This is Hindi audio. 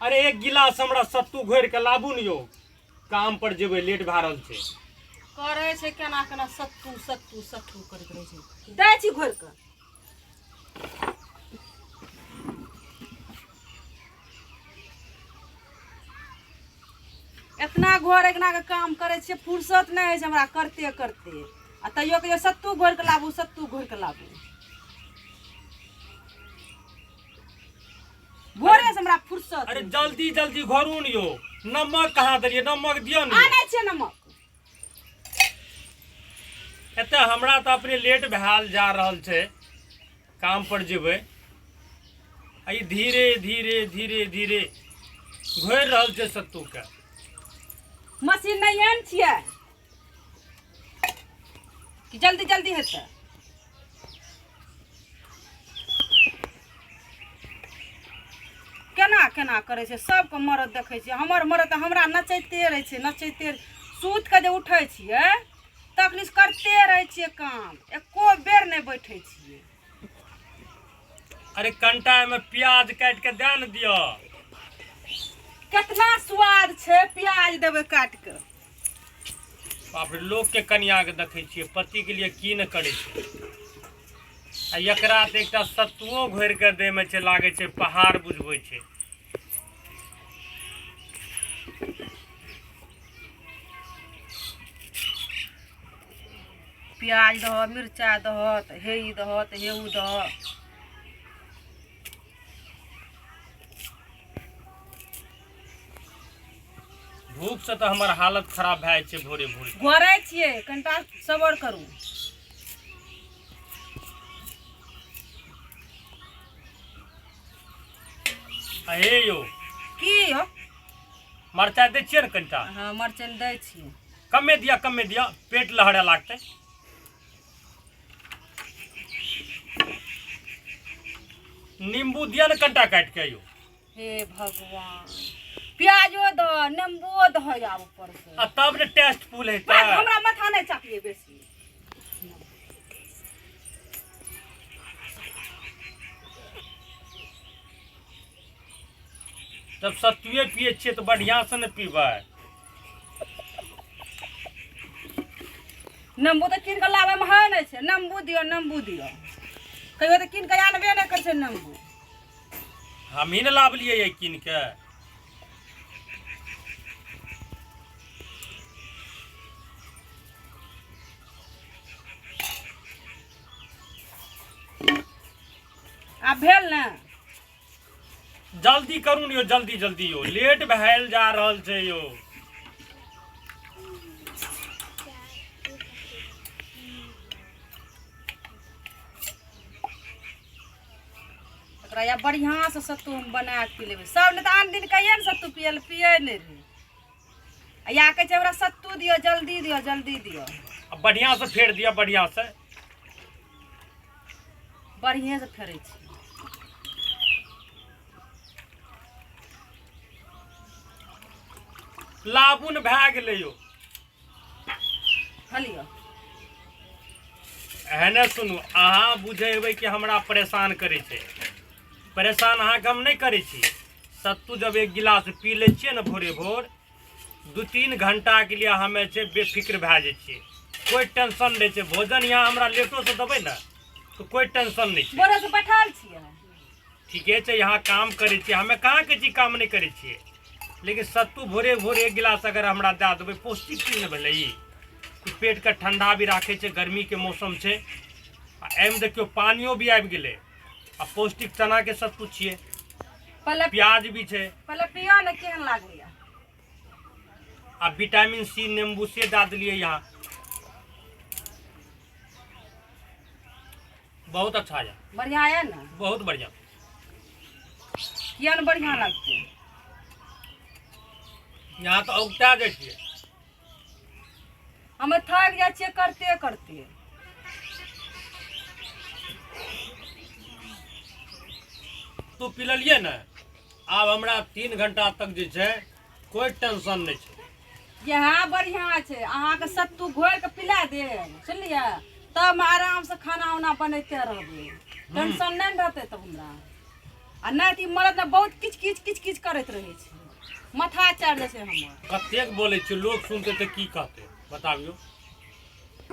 अरे एक गिलास हमरा सत्तू घोर के लाबू न यो, काम पर जेबै, लेट भए रहल छै। करे छै केना केना सत्तू सत्तू सत्तू करैत रहै छै। दै छी घोर के। इतना घोर एकना के काम करे छियै, फुर्सत नहीं है हमरा करते करते। आ तैयो कहियो सत्तू घोर के लाबू, सत्तू घोर के लाबू। घोरे से हमरा फुर्सत। अरे जल्दी जल्दी घोरू न यो, नमक कहाँ दलिए, नमक दियो न। आने छै नमक। एते हमरा तो अपने लेट भैल जा रहल छै, काम पर जेबै। आई धीरे धीरे धीरे धीरे घोर रहल छै सत्तू के। मशीन नहीं आन छियै कि जल्दी जल्दी हेतै। केना केना करे छै सबके मरद देखै छियै। हमर मरद हमरा नचैते रहै छै, नचैते सूत के जे उठै छियै तखनी से करते रहै छियै काम, एको बेर नहीं बैठे छियै। अरे कंटा में प्याज काट के दे न दियो। कितना स्वाद छै, प्याज देबै काट के। बाप रे, लोग के कन्या के देखे छियै, पति के लिए की न करे छै। आ एकरा त एकटा सत्तुओ घोर के दे में छै, लागे छै पहाड़ बुझबै छै। प्याज दह, मिर्चा दह, त हे ई दह, त हे उ दह। भूख से तो हमार हालत खराब भए छै भोरे भोरे। घोरे छियै, कनिटा सबर करू। हे यो, की हो? मरचाई दे छियै न कनिटा। हाँ मरचाई दै छियै। कमे दिया, पेट लहरे लागते। नींबू दिया न कनिटा काट के यो। हे भगवान, प्याजो दह, नींबुओ दह आब ऊपर से। आ तब ने टेस्टफुल हेतै। हमरा माथा नहीं चापिए बेसी। जब सत्तुए पिए छियै तो बढ़िया से न पीबै। नींबू तो कीन के लाबे में है नहीं छै, नींबू दियो नींबू दियो। कहियो तो कीन के आनबे नहीं कर छै नींबू। हम ही न लावलिए ये कीन के। आ भेल ना। जल्दी करू न यो, जल्दी जल्दी यो, लेट भैल जा रहल छै यो। एकरा या बढ़िया से सत्तू हम बना के पी लेबै। सब ने तो आन दिन कहिए न सत्तू पिए ले, पिए नहीं रहे। या कहे छै हमरा सत्तू दियो, जल्दी दियो, जल्दी दियो। अब बढ़िया से फेर दिया, बढ़िया से। बढ़िया से फेरै छी। लाबू न भए गेलै यो। हलियो एहने सुनू, अहाँ बुझेबै कि हमरा परेशान करे छै। परेशान अहाँ के हम नहीं करे छी। सत्तू जब एक गिलास पी ले छियै न भोरे भोर, 2-3 घंटा के लिए हमें छै बेफिक्र भए जाइ छियै। कोई टेंशन नहीं छै। भोजन यहाँ हमरा लेटो से देबै न तो कोई टेंशन नहीं छै। बोरे से बैठल छियै। ठीके छै, यहाँ काम करे छियै, हमें कहाँ के चीज काम नहीं करे छियै। लेकिन सत्तू भोरे भोरे एक गिलास अगर हमरा दे देबै, पौष्टिक चीज न भेलै ई। पेट के ठंडा भी राखे छै, गर्मी के मौसम छै। एम देखियो पानियो भी आबि गेलै, आ पौष्टिक चना के सत्तू छियै, प्याज भी छै। पहले पियो न केहन लागैया। आ विटामिन सी नींबू से दे दिलिए यहाँ, बहुत अच्छा है। बढ़िया है ना, बहुत बढ़िया। किया न बढ़िया लगते। यहाँ तो औगता जाइ छियै। हमें थक जाइ छियै करते करते। तू पी लेलिए न, आब हमरा 3 घंटा तक जे छै कोई टेंशन नहीं छै। यहाँ बढ़िया छै, अहाँ के सत्तू घोर के पिला देब, सुनलिए, तब आराम से खाना उना बनते रहबै। टेंशन नहीं रहते तब हमरा। आ नहीं मरद ने बहुत किच किच करे। करैत रहै छै, माथा चढ़ि जाइ छै हमर। कतेक बोलै छियै, लोग सुनते तऽ की कहते बताबियो।